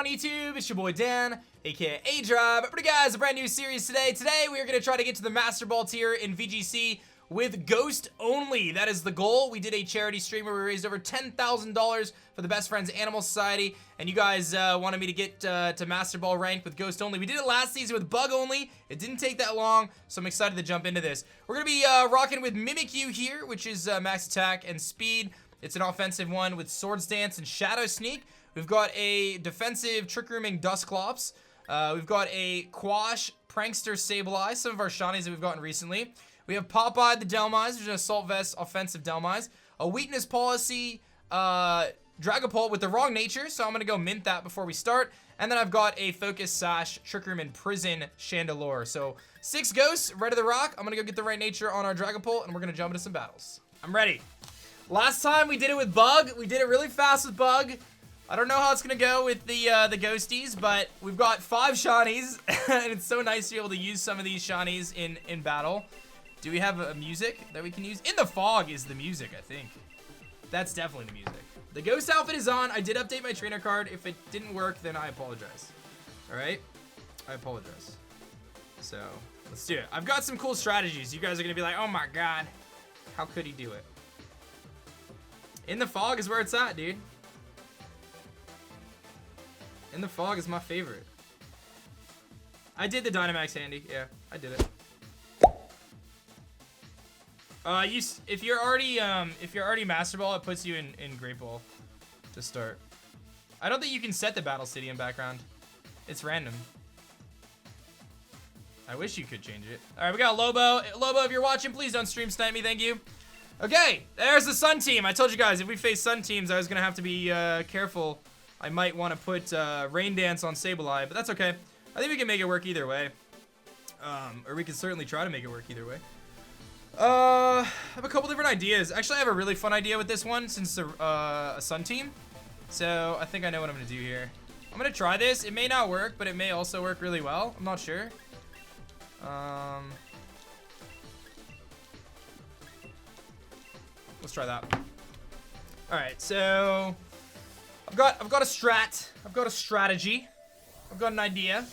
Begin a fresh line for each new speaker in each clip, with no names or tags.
YouTube? It's your boy Dan, aka aDrive. But guys, a brand new series today. Today we are going to try to get to the Masterball tier in VGC with Ghost only. That is the goal. We did a charity stream where we raised over $10,000 for the Best Friends Animal Society, and you guys wanted me to get to Masterball ranked with Ghost only. We did it last season with Bug only. It didn't take that long, so I'm excited to jump into this. We're going to be rocking with Mimikyu here, which is max attack and speed. It's an offensive one with Swords Dance and Shadow Sneak. We've got a defensive Trick Rooming Dusclops. We've got a Quash Prankster Sableye, some of our shinies that we've gotten recently. We have Popeye the Delmise, which is an Assault Vest offensive Delmise. A Weakness Policy Dragapult with the wrong nature, so I'm going to go mint that before we start. And then I've got a Focus Sash Trick Room and Prison Chandelure. So 6 ghosts, Red of the Rock. I'm going to go get the right nature on our Dragapult, and we're going to jump into some battles. I'm ready. Last time we did it with Bug. We did it really fast with Bug. I don't know how it's going to go with the ghosties, but we've got 5 shinies, and it's so nice to be able to use some of these shinies in battle. Do we have a music that we can use? In the Fog is the music, I think. That's definitely the music. The ghost outfit is on. I did update my trainer card. If it didn't work, then I apologize. All right? I apologize. So, let's do it. I've got some cool strategies. You guys are going to be like, oh my god, how could he do it? In the Fog is where it's at, dude. In the Fog is my favorite. I did the Dynamax handy. Yeah, I did it. If you're already Masterball, it puts you in Great Ball to start. I don't think you can set the Battle City in background. It's random. I wish you could change it. All right, we got Lobo. Lobo, if you're watching, please don't stream snipe me. Thank you. Okay, there's the Sun team. I told you guys, if we face Sun teams, I was gonna have to be careful. I might want to put Rain Dance on Sableye, but that's okay. I think we can make it work either way. Or we can certainly try to make it work either way. I have a couple different ideas. Actually, I have a really fun idea with this one since it's a Sun team. So I think I know what I'm gonna do here. I'm gonna try this. It may not work, but it may also work really well. I'm not sure. Let's try that. All right, so I've got a strat. I've got a strategy. I've got an idea.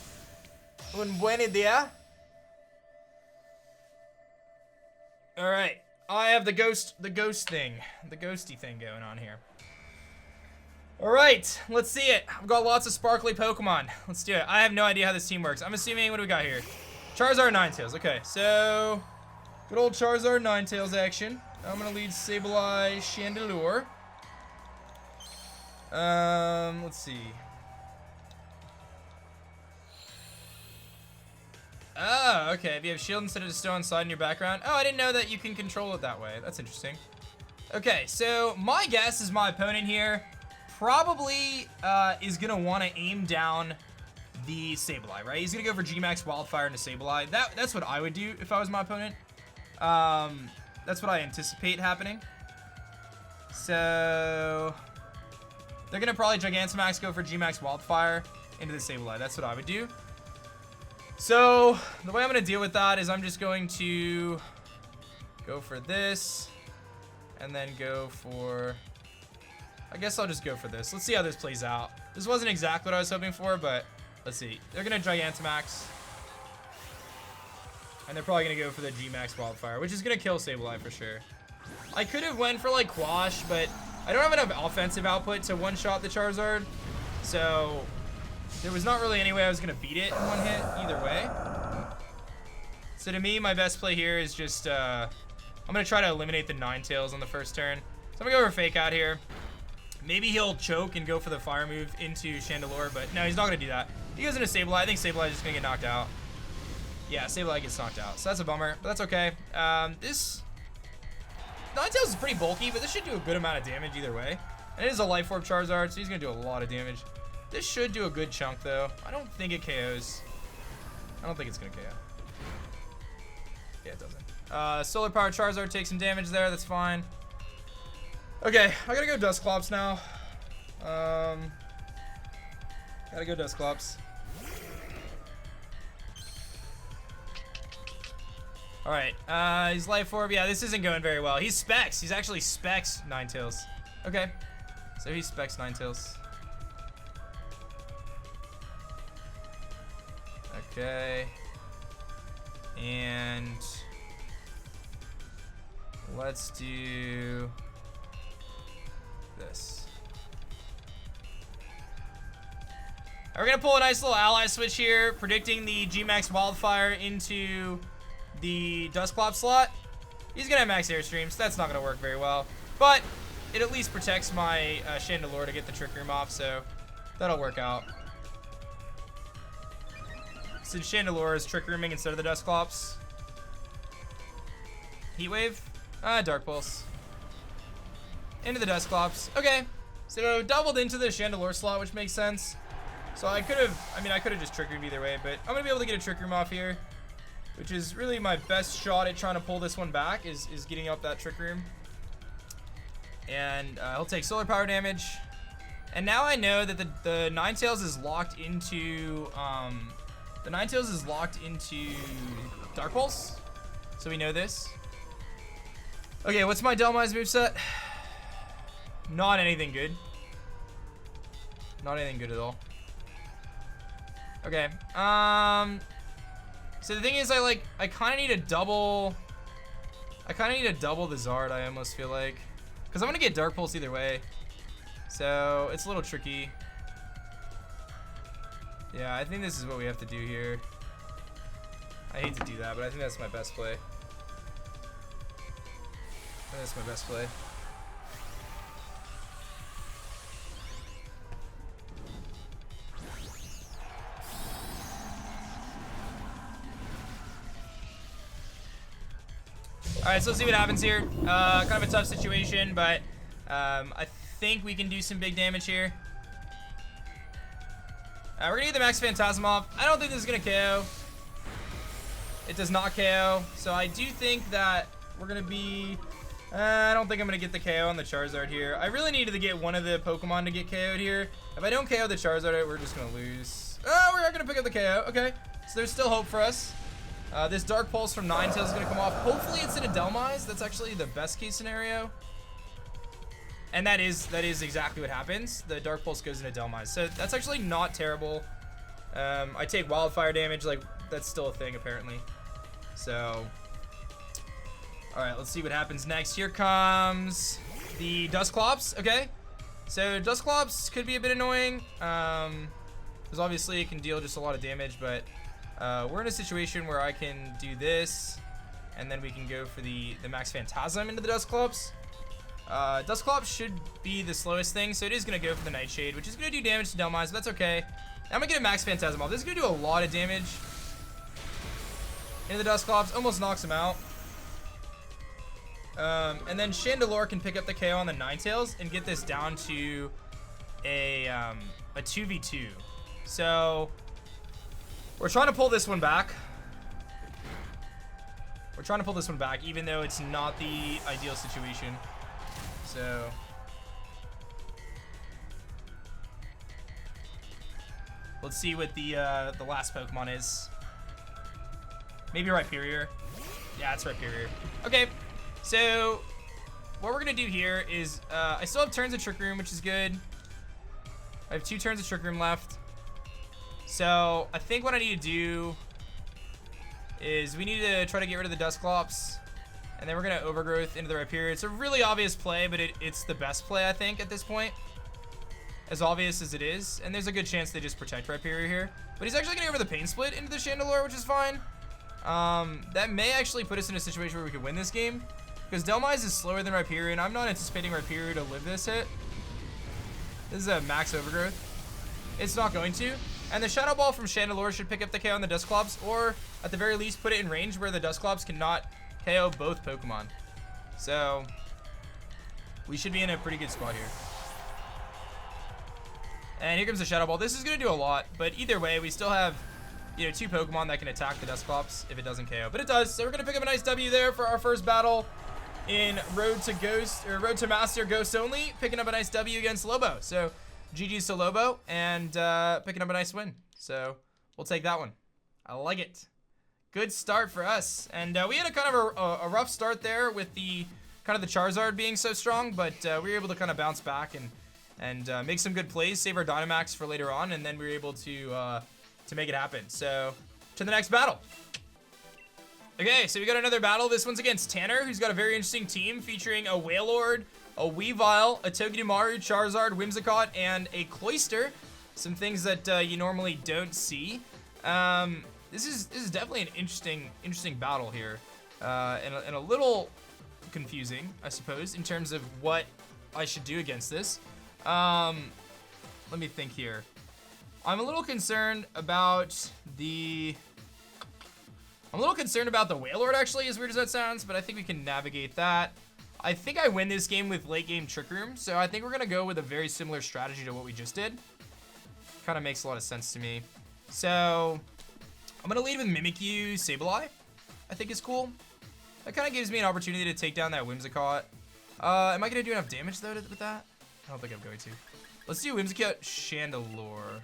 Un buen idea. All right, I have the ghosty thing going on here. All right, let's see it. I've got lots of sparkly Pokemon. Let's do it. I have no idea how this team works. I'm assuming, what do we got here? Charizard Ninetales. Okay, so good old Charizard Ninetales action. I'm gonna lead Sableye Chandelure. Let's see. Oh, okay. If you have shield instead of stone slide in your background. Oh, I didn't know that you can control it that way. That's interesting. Okay, so my guess is my opponent here probably is gonna want to aim down the Sableye, right? He's gonna go for G-Max Wildfire into Sableye. That's what I would do if I was my opponent. That's what I anticipate happening. So they're gonna probably Gigantamax, go for G-Max Wildfire into the Sableye. That's what I would do. So the way I'm gonna deal with that is I'm just going to go for this and then go for, I guess I'll just go for this. Let's see how this plays out. This wasn't exactly what I was hoping for, but let's see. They're gonna Gigantamax. And they're probably gonna go for the G-Max Wildfire, which is gonna kill Sableye for sure. I could have went for like Quash, but I don't have enough offensive output to one-shot the Charizard. So there was not really any way I was gonna beat it in one hit either way. So to me, my best play here is just, I'm gonna try to eliminate the Ninetales on the first turn. So I'm gonna go for Fake Out here. Maybe he'll choke and go for the fire move into Chandelure, but no, he's not gonna do that. He goes into Sableye. I think Sableye is just gonna get knocked out. Yeah, Sableye gets knocked out, so that's a bummer, but that's okay. This Ninetales is pretty bulky, but this should do a good amount of damage either way. And it is a Life Orb Charizard, so he's gonna do a lot of damage. This should do a good chunk, though. I don't think it KOs. I don't think it's gonna KO. Yeah, it doesn't. Solar Power Charizard takes some damage there. That's fine. Okay, I gotta go Dusclops now. Gotta go Dusclops. All right, he's Life Orb. Yeah, this isn't going very well. He's Specs. He's actually Specs Ninetales. Okay, so he specs Ninetales. Okay. And let's do this. We're gonna pull a nice little ally switch here, predicting the G-Max Wildfire into the Dusclops slot. He's gonna have max Airstream, so that's not gonna work very well. But it at least protects my Chandelure to get the Trick Room off, so that'll work out. So Chandelure is Trick Rooming instead of the Dusclops. Heat Wave? Dark Pulse. Into the Dusclops. Okay. So doubled into the Chandelure slot, which makes sense. So I could have just Trick Roomed either way, but I'm going to be able to get a Trick Room off here, which is really my best shot at trying to pull this one back, is getting up that Trick Room. And he'll take Solar Power damage. And now I know that the Ninetales is locked into, Dark Pulse. So we know this. Okay, what's my Dhelmise moveset? Not anything good. Not anything good at all. Okay. So the thing is, I kind of need a double. I kind of need a double the Zard. I almost feel like, because I'm gonna get Dark Pulse either way. So it's a little tricky. Yeah, I think this is what we have to do here. I hate to do that, but I think that's my best play. That's my best play. Alright, so let's see what happens here. Kind of a tough situation, but I think we can do some big damage here. We're gonna get the Max Phantasm off. I don't think this is gonna KO. It does not KO, so I do think that we're gonna be... I don't think I'm gonna get the KO on the Charizard here. I really needed to get one of the Pokemon to get KO'd here. If I don't KO the Charizard, we're just gonna lose. Oh, we are gonna pick up the KO. Okay, so there's still hope for us. This Dark Pulse from Ninetales is gonna come off. Hopefully it's in a Dhelmise. That's actually the best case scenario. And that is exactly what happens. The Dark Pulse goes into Dhelmise. So that's actually not terrible. I take Wildfire damage. Like, that's still a thing, apparently. So, alright, let's see what happens next. Here comes the Dusclops. Okay. So, Dusclops could be a bit annoying. Because obviously it can deal just a lot of damage, but we're in a situation where I can do this, and then we can go for the Max Phantasm into the Dusclops. Dusclops should be the slowest thing, so it is going to go for the Nightshade, which is going to do damage to Dhelmise, but that's okay. I'm going to get a Max Phantasm off. This is going to do a lot of damage into the Dusclops. Almost knocks him out. And then Chandelure can pick up the KO on the Ninetales and get this down to a 2v2. So we're trying to pull this one back. We're trying to pull this one back, even though it's not the ideal situation. So let's see what the last Pokemon is. Maybe Rhyperior. Yeah, it's Rhyperior. Okay, so what we're gonna do here is I still have turns of Trick Room, which is good. I have 2 turns of Trick Room left. So I think what I need to do is we need to try to get rid of the Dusclops, and then we're gonna Overgrowth into the Rhyperior. It's a really obvious play, but it's the best play, I think, at this point. As obvious as it is, and there's a good chance they just protect Rhyperior here. But he's actually gonna go for the Pain Split into the Chandelure, which is fine. That may actually put us in a situation where we could win this game, because Dhelmise is slower than Rhyperior, and I'm not anticipating Rhyperior to live this hit. This is a max Overgrowth. It's not going to. And the Shadow Ball from Chandelure should pick up the KO on the Dusclops, or at the very least put it in range where the Dusclops cannot KO both Pokemon. So we should be in a pretty good spot here. And here comes the Shadow Ball. This is going to do a lot, but either way, we still have, you know, 2 Pokemon that can attack the Dusclops if it doesn't KO. But it does, so we're going to pick up a nice W there for our first battle in Road to Master Ghost only, picking up a nice W against Lobo. So GG's to Lobo, and picking up a nice win. So we'll take that one. I like it. Good start for us. And we had a kind of a rough start there with the kind of the Charizard being so strong, but we were able to kind of bounce back and make some good plays, save our Dynamax for later on, and then we were able to make it happen. So to the next battle. Okay, so we got another battle. This one's against Tanner, who's got a very interesting team featuring a Wailord, a Weavile, a Togedemaru, Charizard, Whimsicott, and a Cloyster. Some things that you normally don't see. This is definitely an interesting battle here, and a little confusing, I suppose, in terms of what I should do against this. Let me think here. I'm a little concerned about the Wailord, actually, as weird as that sounds, but I think we can navigate that. I think I win this game with late game Trick Room, so I think we're gonna go with a very similar strategy to what we just did. Kind of makes a lot of sense to me. So I'm gonna lead with Mimikyu, Sableye, I think is cool. That kind of gives me an opportunity to take down that Whimsicott. Am I gonna do enough damage though with that? I don't think I'm going to. Let's do Whimsicott, Chandelure.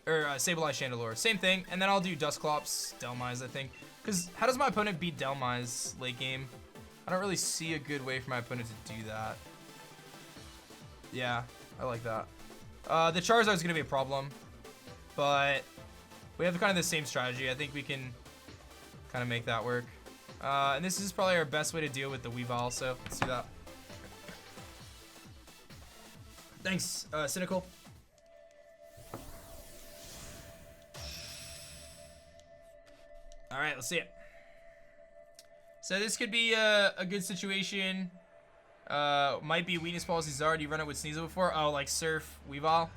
Or Sableye, Chandelure. Same thing. And then I'll do Dusclops, Dhelmise, I think. Because how does my opponent beat Dhelmise late game? I don't really see a good way for my opponent to do that. Yeah, I like that. The Charizard's going to be a problem. But we have kind of the same strategy. I think we can kind of make that work. And this is probably our best way to deal with the Weavile, so let's do that. Thanks, Cynical. All right, let's see it. So this could be a good situation. Might be weakness policy Zard. You run it with Sneasel before? Oh, like Surf, Weavile. All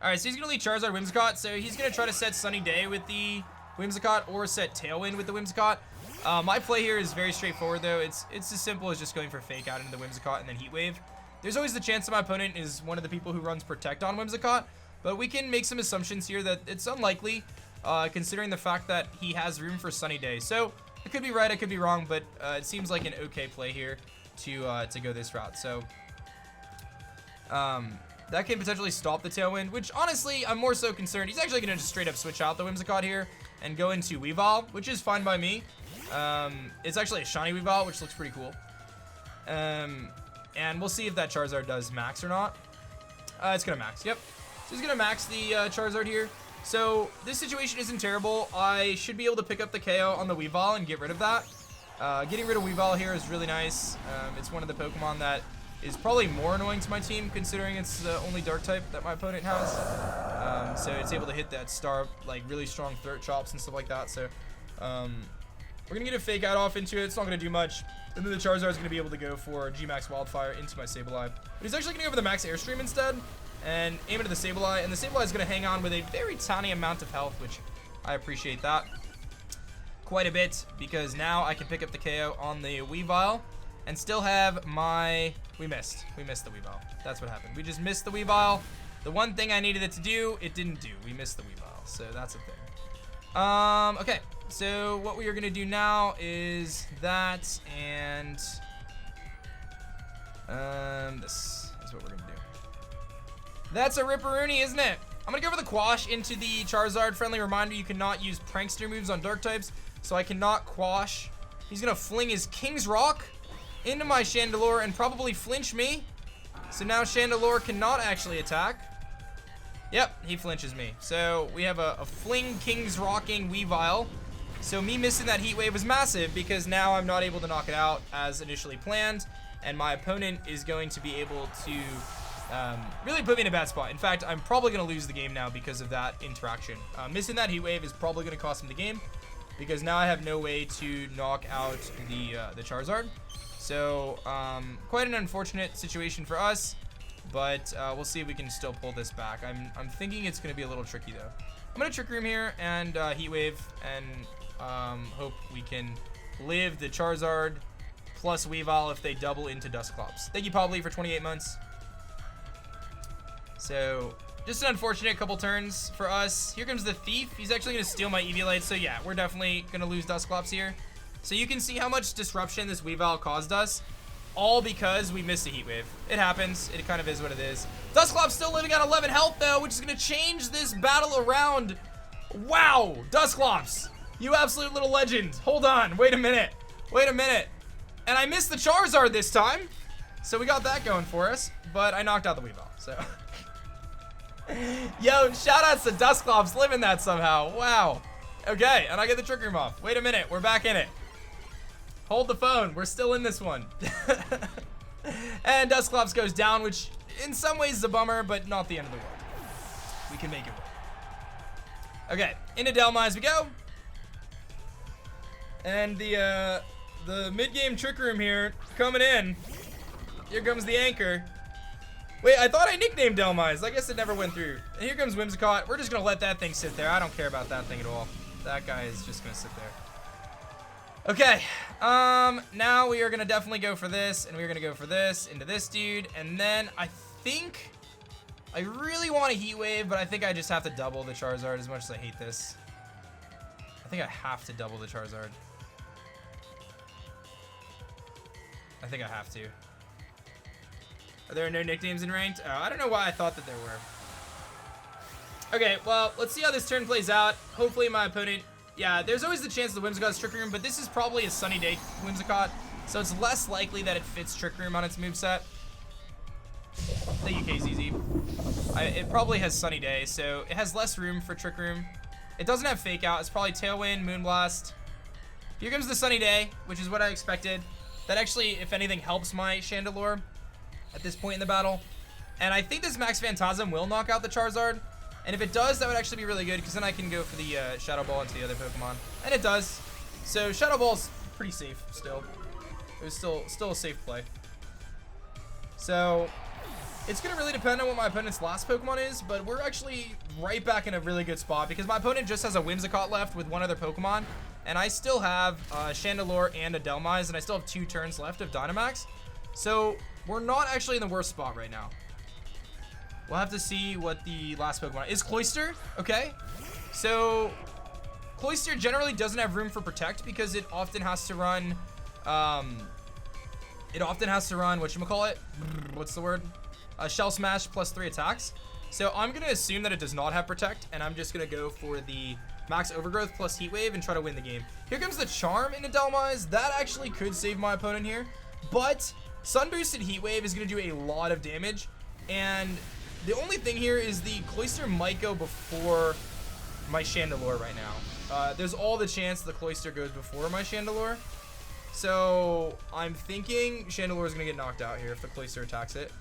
right, so he's gonna lead Charizard, Whimsicott. So he's gonna try to set Sunny Day with the Whimsicott or set Tailwind with the Whimsicott. My play here is very straightforward though. It's as simple as just going for Fake Out into the Whimsicott and then Heat Wave. There's always the chance that my opponent is one of the people who runs Protect on Whimsicott, but we can make some assumptions here that it's unlikely, considering the fact that he has room for Sunny Day. So I could be right, I could be wrong, but it seems like an okay play here to go this route. So that can potentially stop the Tailwind, which honestly I'm more so concerned. He's actually gonna just straight up switch out the Whimsicott here and go into Weavile, which is fine by me. It's actually a shiny Weavile, which looks pretty cool. And we'll see if that Charizard does max or not. It's gonna max, yep. So he's gonna max the Charizard here. So this situation isn't terrible. I should be able to pick up the KO on the Weavile and get rid of that. Getting rid of Weavile here is really nice. It's one of the Pokemon that is probably more annoying to my team, considering it's the only Dark type that my opponent has. So it's able to hit that star, like really strong throat chops and stuff like that. So we're gonna get a Fake Out off into it. It's not gonna do much. And then the Charizard is gonna be able to go for G-Max Wildfire into my Sableye. But he's actually gonna go for the Max Airstream instead and aim into the Sableye. And the Sableye is gonna hang on with a very tiny amount of health, which I appreciate that quite a bit, because now I can pick up the KO on the Weavile and still have my... We missed the Weavile. That's what happened. We just missed the Weavile. The one thing I needed it to do, it didn't do. We missed the Weavile, so that's a thing. Okay, so what we are gonna do now is that, and this is what we're gonna do. That's a Ripperoonie, isn't it? I'm gonna go for the Quash into the Charizard. Friendly reminder, you cannot use Prankster moves on Dark types, so I cannot Quash. He's gonna fling his King's Rock into my Chandelure and probably flinch me. So now Chandelure cannot actually attack. Yep, he flinches me. So we have a fling King's Rocking Weavile. So me missing that Heat Wave was massive, because now I'm not able to knock it out as initially planned, and my opponent is going to be able to really put me in a bad spot. In fact, I'm probably going to lose the game now because of that interaction. Missing that Heat Wave is probably going to cost him the game, because now I have no way to knock out the Charizard. So quite an unfortunate situation for us, but we'll see if we can still pull this back. I'm thinking it's going to be a little tricky though. I'm going to Trick Room here and Heat Wave, and hope we can live the Charizard plus Weavile if they double into Dusclops. Thank you, Pobly, for 28 months. So just an unfortunate couple turns for us. Here comes the Thief. He's actually going to steal my Eviolite. So yeah, we're definitely going to lose Dusclops here. So you can see how much disruption this Weavile caused us, all because we missed a Heat Wave. It happens. It kind of is what it is. Dusclops still living on 11 health though, which is going to change this battle around. Wow, Dusclops, you absolute little legend. Hold on, wait a minute. Wait a minute. And I missed the Charizard this time. So we got that going for us, but I knocked out the Weavile, so. Yo, shoutouts to Dusclops living that somehow. Wow. Okay, and I get the Trick Room off. Wait a minute, we're back in it. Hold the phone, we're still in this one. And Dusclops goes down, which in some ways is a bummer, but not the end of the world. We can make it work. Okay, into Delmise we go. And the mid-game Trick Room here coming in. Here comes the anchor. Wait, I thought I nicknamed Delmise. I guess it never went through. And here comes Whimsicott. We're just gonna let that thing sit there. I don't care about that thing at all. That guy is just gonna sit there. Okay, now we are gonna definitely go for this, and we're gonna go for this into this dude, and then I think I really want a Heat Wave, but I think I just have to double the Charizard as much as I hate this. I think I have to double the Charizard. I think I have to. Are there no nicknames in Ranked? Oh, I don't know why I thought that there were. Okay, well, let's see how this turn plays out. Hopefully my opponent... Yeah, there's always the chance of the Whimsicott's Trick Room, but this is probably a Sunny Day Whimsicott, so it's less likely that it fits Trick Room on its moveset. Thank you, KZZ. It probably has Sunny Day, so it has less room for Trick Room. It doesn't have Fake Out. It's probably Tailwind, Moonblast. Here comes the Sunny Day, which is what I expected. That actually, if anything, helps my Chandelure at this point in the battle. And I think this Max Phantasm will knock out the Charizard. And if it does, that would actually be really good, because then I can go for the Shadow Ball into the other Pokemon. And it does. So Shadow Ball's pretty safe still. It was still a safe play. So it's going to really depend on what my opponent's last Pokemon is, but we're actually right back in a really good spot, because my opponent just has a Whimsicott left with one other Pokemon, and I still have Chandelure and a Delmise, and I still have 2 turns left of Dynamax. So we're not actually in the worst spot right now. We'll have to see what the last Pokemon is. Cloyster, okay. So Cloyster generally doesn't have room for Protect because it often has to run, whatchamacallit? What's the word? Shell Smash plus 3 attacks. So I'm gonna assume that it does not have Protect, and I'm just gonna go for the Max Overgrowth plus Heat Wave and try to win the game. Here comes the Charm into Delmise. That actually could save my opponent here, but Sun Boosted Heat Wave is gonna do a lot of damage, and the only thing here is the Cloyster might go before my Chandelure right now. There's all the chance the Cloyster goes before my Chandelure. So I'm thinking Chandelure is going to get knocked out here if the Cloyster attacks it.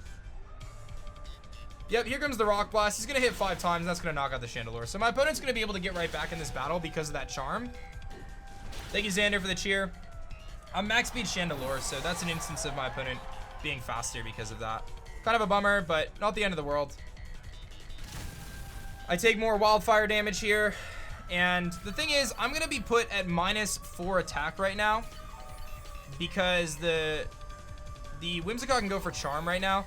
Yep, here comes the Rock Blast. He's going to hit 5 times, and that's going to knock out the Chandelure. So my opponent's going to be able to get right back in this battle because of that Charm. Thank you, Xander, for the cheer. I'm max speed Chandelure, so that's an instance of my opponent being faster because of that. Kind of a bummer, but not the end of the world. I take more wildfire damage here. And the thing is, I'm going to be put at -4 attack right now. Because the Whimsicott can go for Charm right now.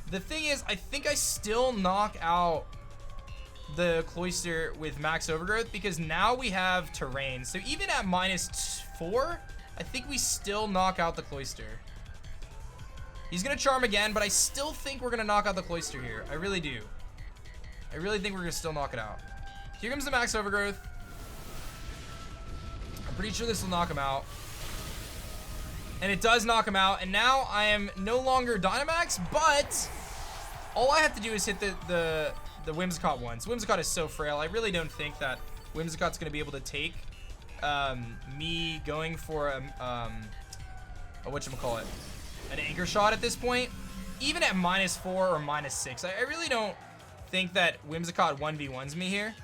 The thing is, I think I still knock out the Cloyster with Max Overgrowth. Because now we have Terrain. So even at -4, I think we still knock out the Cloyster. He's going to Charm again, but I still think we're going to knock out the Cloyster here. I really do. I really think we're going to still knock it out. Here comes the Max Overgrowth. I'm pretty sure this will knock him out. And it does knock him out. And now I am no longer Dynamax, but all I have to do is hit the Whimsicott once. Whimsicott is so frail. I really don't think that Whimsicott's going to be able to take me going for a whatchamacallit? An Anchor Shot at this point. Even at -4 or -6, I really don't think that Whimsicott 1v1s me here.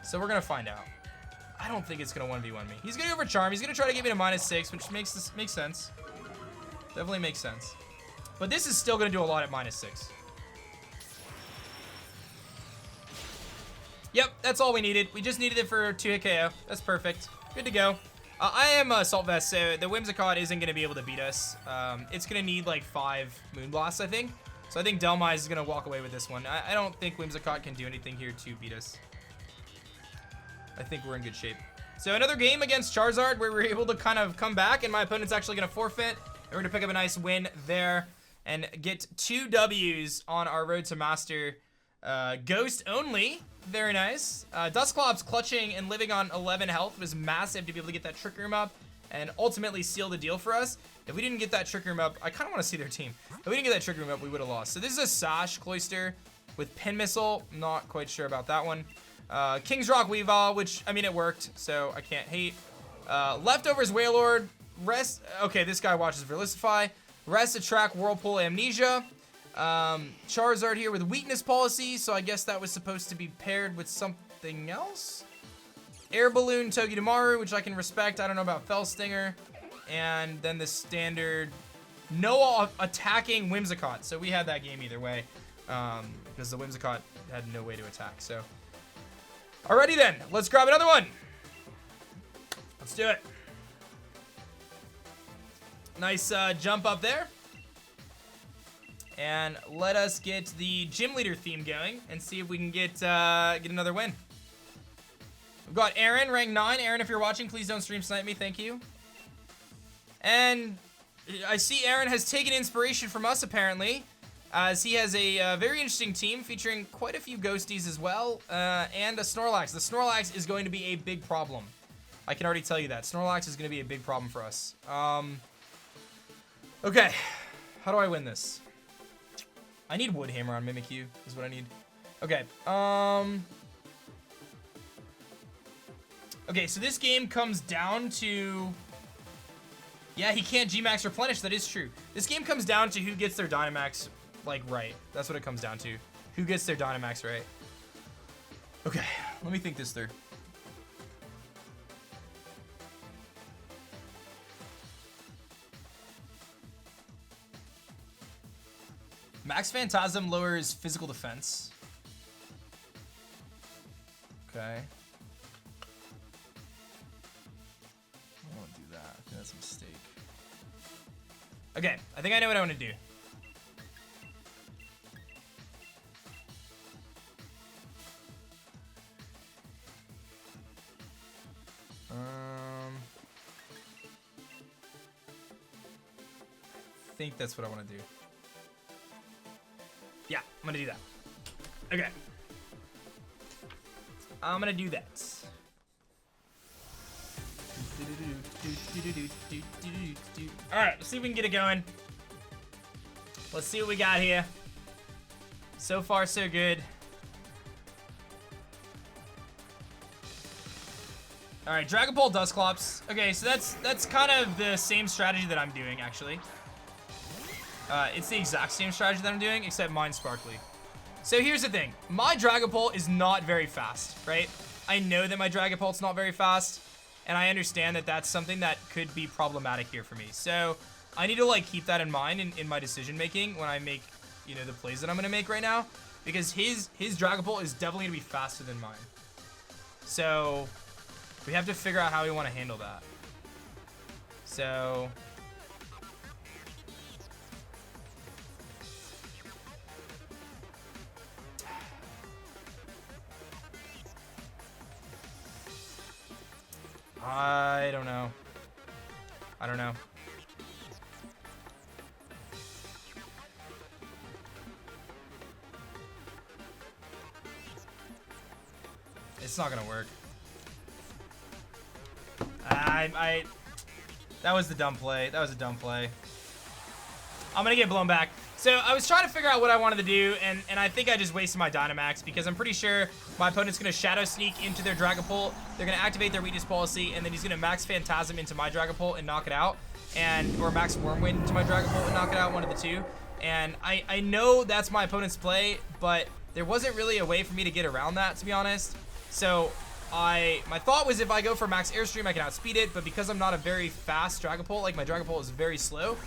So we're going to find out. I don't think it's going to 1v1 me. He's going to go for Charm. He's going to try to get me to -6, which makes sense. Definitely makes sense. But this is still going to do a lot at -6. Yep, that's all we needed. We just needed it for 2-hit KO. That's perfect. Good to go. I am Assault Vest, so the Whimsicott isn't going to be able to beat us. It's going to need like 5 Moonblasts, I think. So I think Delmise is going to walk away with this one. I don't think Whimsicott can do anything here to beat us. I think we're in good shape. So another game against Charizard where we're able to kind of come back, and my opponent's actually going to forfeit. And we're going to pick up a nice win there and get 2 W's on our road to Master. Ghost only. Very nice. Dusclops clutching and living on 11 health was massive to be able to get that Trick Room up and ultimately seal the deal for us. If we didn't get that Trick Room up, I kind of want to see their team. If we didn't get that Trick Room up, we would have lost. So this is a Sash Cloyster. with Pin Missile. Not quite sure about that one. King's Rock Weavile, which, I mean, it worked, so I can't hate. Leftovers Wailord. Rest. Okay, this guy watches Verlicify. Rest, Attract, Whirlpool, Amnesia. Charizard here with Weakness Policy, so I guess that was supposed to be paired with something else. Air Balloon, Togedemaru, which I can respect. I don't know about Fell Stinger. And then the standard no attacking Whimsicott. So we had that game either way, because the Whimsicott had no way to attack. So, alrighty then, let's grab another one. Let's do it. Nice jump up there. And let us get the gym leader theme going and see if we can get another win. We've got Aaron, rank 9. Aaron, if you're watching, please don't stream snipe me. Thank you. And I see Aaron has taken inspiration from us, apparently, as he has a very interesting team featuring quite a few ghosties as well, and a Snorlax. The Snorlax is going to be a big problem. I can already tell you that. Snorlax is going to be a big problem for us. Okay. How do I win this? I need Wood Hammer on Mimikyu, is what I need. Okay. Okay, so this game comes down to... Yeah, he can't G-Max replenish. That is true. This game comes down to who gets their Dynamax, like, right. That's what it comes down to. Who gets their Dynamax right. Okay, let me think this through. Max Phantasm lowers physical defense. Okay. I won't do that. I think that's a mistake. Okay, I think I know what I want to do. I think that's what I want to do. Yeah, I'm gonna do that. Okay. I'm gonna do that. Alright, let's see if we can get it going. Let's see what we got here. So far, so good. Alright, Dragon Ball Dusclops. Okay, so that's kind of the same strategy that I'm doing, actually. It's the exact same strategy that I'm doing, except mine's Sparkly. So here's the thing. My Dragapult is not very fast, right? I know that my Dragapult's not very fast, and I understand that that's something that could be problematic here for me. So I need to, like, keep that in mind in my decision-making when I make, you know, the plays that I'm going to make right now. Because his Dragapult is definitely going to be faster than mine. So we have to figure out how we want to handle that. So... I don't know. I don't know. It's not gonna work. That was the dumb play. That was a dumb play. I'm gonna get blown back. So I was trying to figure out what I wanted to do, and I think I just wasted my Dynamax because I'm pretty sure my opponent's going to Shadow Sneak into their Dragapult. They're going to activate their Weakness Policy, and then he's going to Max Phantasm into my Dragapult and knock it out, or Max Wormwind into my Dragapult and knock it out, one of the two. And I know that's my opponent's play, but there wasn't really a way for me to get around that, to be honest. So my thought was if I go for Max Airstream, I can outspeed it, but because I'm not a very fast Dragapult, like my Dragapult is very slow,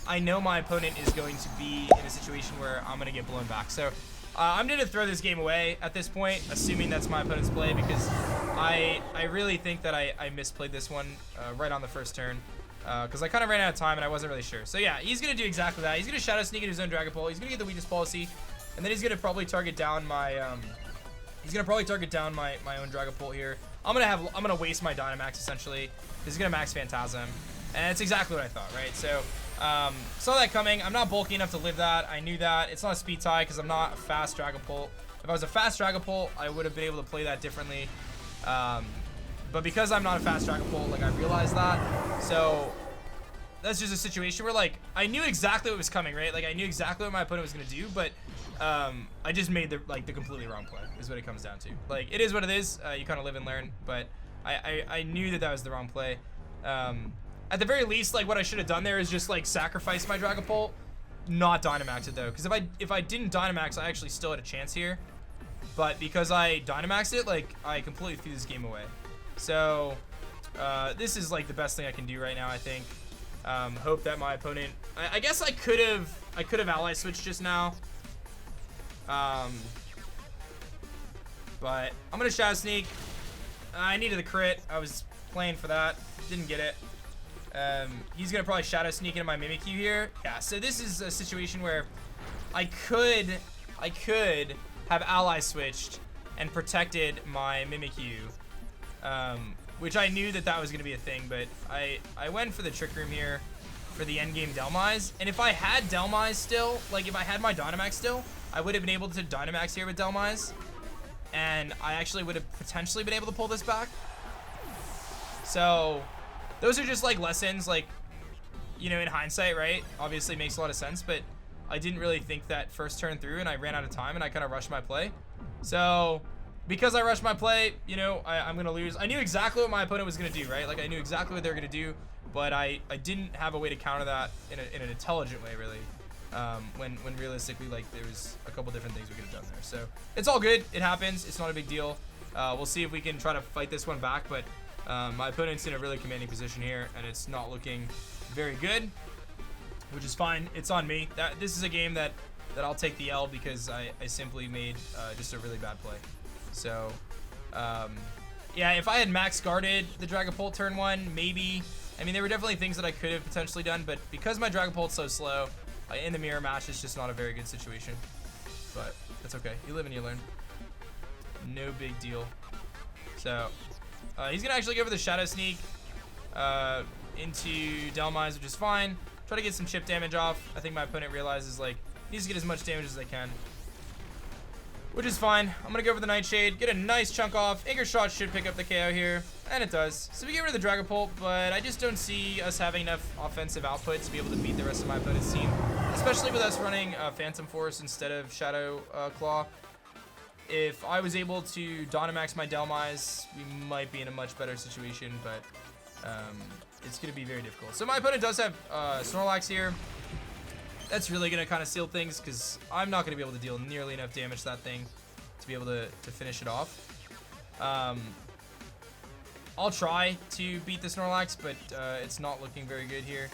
I know my opponent is going to be in a situation where I'm going to get blown back. So I'm going to throw this game away at this point, assuming that's my opponent's play, because I really think that I misplayed this one right on the first turn, because I kind of ran out of time and I wasn't really sure. So yeah, he's going to do exactly that. He's going to Shadow Sneak into his own Dragapult. He's going to get the Weakness Policy, and then he's going to probably target down my my own Dragapult here. I'm gonna waste my Dynamax essentially. He's going to Max Phantasm, and it's exactly what I thought, right? So saw that coming. I'm not bulky enough to live that. I knew that. It's not a speed tie because I'm not a fast Dragapult. If I was a fast Dragapult, I would have been able to play that differently. But because I'm not a fast Dragapult, like, I realized that. So that's just a situation where, like, I knew exactly what was coming, right? Like, I knew exactly what my opponent was gonna do, but I just made the completely wrong play, is what it comes down to. Like, it is what it is. You kind of live and learn, but I knew that was the wrong play. At the very least, like, what I should have done there is just, like, sacrifice my Dragapult, not Dynamax it, though. Because if I didn't Dynamax, I actually still had a chance here. But because I Dynamaxed it, like, I completely threw this game away. So, this is, like, the best thing I can do right now, I think. Hope that my opponent... I guess I could have ally switched just now. But I'm going to Shadow Sneak. I needed the crit. I was playing for that. Didn't get it. He's going to probably Shadow Sneak into my Mimikyu here. Yeah, so this is a situation where I could have ally switched and protected my Mimikyu. Which I knew that was going to be a thing, but I went for the Trick Room here for the endgame Delmise. And if I had Delmise still, like if I had my Dynamax still, I would have been able to Dynamax here with Delmise. And I actually would have potentially been able to pull this back. So, those are just like lessons, like, you know, in hindsight, right? Obviously makes a lot of sense, but I didn't really think that first turn through and I ran out of time and I kind of rushed my play. So, because I rushed my play, you know, I'm going to lose. I knew exactly what my opponent was going to do, right? Like, I knew exactly what they were going to do, but I didn't have a way to counter that in an intelligent way, really. When realistically, like, there was a couple different things we could have done there. So, it's all good. It happens. It's not a big deal. We'll see if we can try to fight this one back, but my opponent's in a really commanding position here, and it's not looking very good, which is fine. It's on me. This is a game that I'll take the L because I simply made just a really bad play. So, yeah, if I had max guarded the Dragapult turn 1, maybe. I mean, there were definitely things that I could have potentially done, but because my Dragapult's so slow, in the mirror match, it's just not a very good situation. But that's okay. You live and you learn. No big deal. So, he's going to actually go for the Shadow Sneak into Delmise, which is fine. Try to get some chip damage off. I think my opponent realizes, like, he needs to get as much damage as they can, which is fine. I'm going to go for the Nightshade, get a nice chunk off. Anchor Shot should pick up the KO here, and it does. So we get rid of the Dragapult, but I just don't see us having enough offensive output to be able to beat the rest of my opponent's team, especially with us running Phantom Force instead of Shadow Claw. If I was able to Dynamax my Delmise, we might be in a much better situation, but it's going to be very difficult. So my opponent does have Snorlax here. That's really going to kind of seal things because I'm not going to be able to deal nearly enough damage to that thing to be able to finish it off. I'll try to beat the Snorlax, but it's not looking very good here.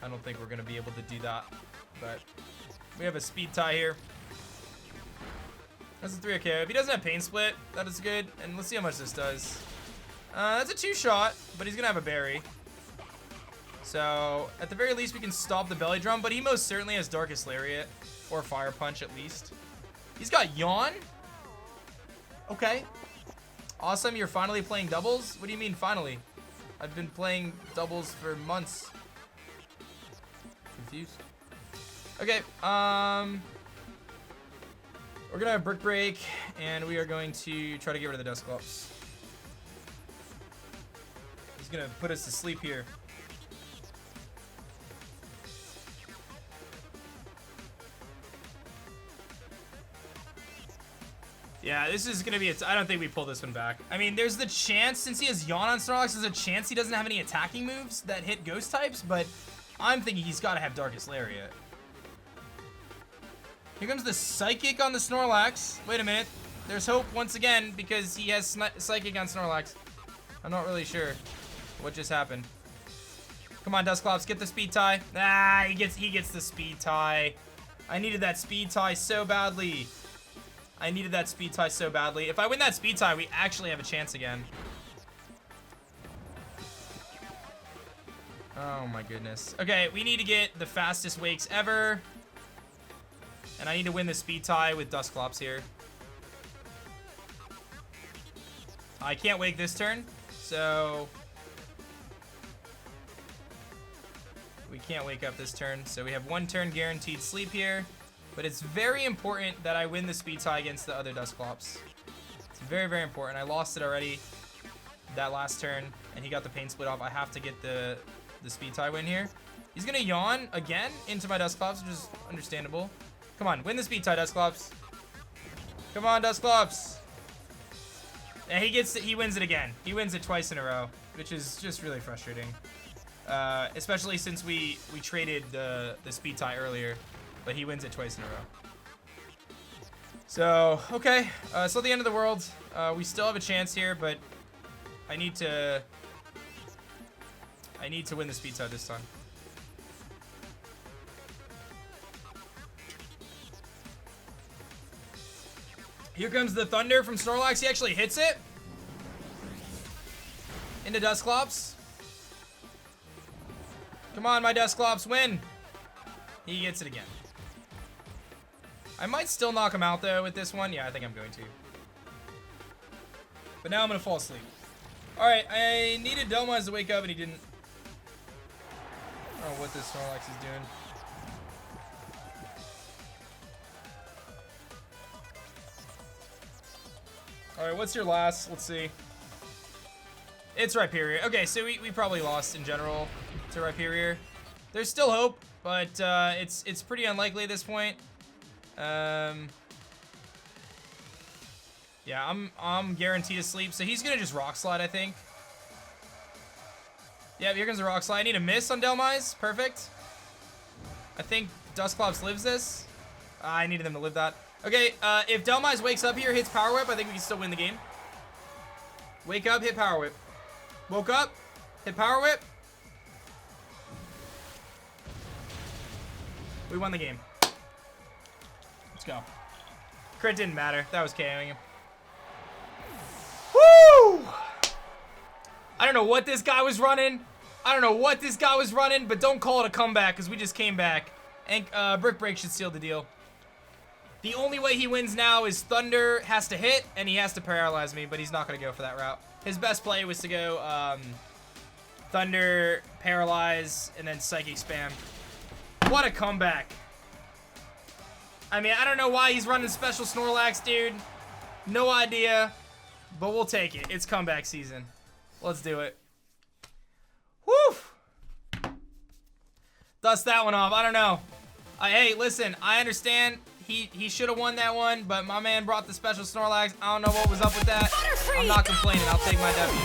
I don't think we're going to be able to do that, but we have a speed tie here. That's a 3 KO. If he doesn't have Pain Split, that is good. And let's see how much this does. That's a 2-shot, but he's going to have a berry. So, at the very least, we can stop the Belly Drum, but he most certainly has Darkest Lariat, or Fire Punch at least. He's got Yawn. Okay. Awesome, you're finally playing doubles? What do you mean, finally? I've been playing doubles for months. Confused. Okay, we're gonna have Brick Break, and we are going to try to get rid of the Dusclops. He's gonna put us to sleep here. Yeah, this is gonna be I don't think we pull this one back. I mean, there's the chance, since he has Yawn on Snorlax, there's a chance he doesn't have any attacking moves that hit Ghost types, but I'm thinking he's gotta have Darkest Lariat. Here comes the Psychic on the Snorlax. Wait a minute. There's hope once again because he has Psychic on Snorlax. I'm not really sure what just happened. Come on, Dusclops, get the speed tie. Ah, he gets the speed tie. I needed that speed tie so badly. If I win that speed tie, we actually have a chance again. Oh my goodness. Okay, we need to get the fastest wakes ever. And I need to win the speed tie with Dusclops here. I can't wake this turn, so we can't wake up this turn. So we have 1 turn guaranteed sleep here. But it's very important that I win the speed tie against the other Dusclops. It's very, very important. I lost it already that last turn. and he got the pain split off. I have to get the speed tie win here. He's gonna yawn again into my Dusclops, which is understandable. Come on, win the speed tie, Dusclops. Come on, Dusclops. And he wins it again. He wins it twice in a row, which is just really frustrating. Especially since we traded the speed tie earlier, but he wins it twice in a row. So, okay, it's not the end of the world. We still have a chance here, but I need to win the speed tie this time. Here comes the Thunder from Snorlax. He actually hits it into Dusclops. Come on, my Dusclops, win. He gets it again. I might still knock him out, though, with this one. Yeah, I think I'm going to. But now I'm going to fall asleep. All right, I needed Delmize to wake up, and he didn't. I don't know what this Snorlax is doing. All right, what's your last? Let's see. It's Rhyperior. Okay, so we probably lost in general to Rhyperior. There's still hope, but it's pretty unlikely at this point. Yeah, I'm guaranteed to sleep. So he's gonna just Rock Slide, I think. Yeah, here comes a Rock Slide. I need a miss on Delmize. Perfect. I think Dusclops lives this. I needed them to live that. Okay, if Delmize wakes up here, hits Power Whip, I think we can still win the game. Wake up, hit Power Whip. Woke up, hit Power Whip. We won the game. Let's go. Crit didn't matter. That was KOing him. Woo! I don't know what this guy was running. But don't call it a comeback because we just came back. And Brick Break should seal the deal. The only way he wins now is Thunder has to hit, and he has to paralyze me, but he's not going to go for that route. His best play was to go Thunder, Paralyze, and then Psychic Spam. What a comeback. I mean, I don't know why he's running Special Snorlax, dude. No idea, but we'll take it. It's comeback season. Let's do it. Woo! Dust that one off. I don't know. Hey, listen, I understand. He should have won that one, but my man brought the Special Snorlax. I don't know what was up with that. I'm not complaining. I'll take my W.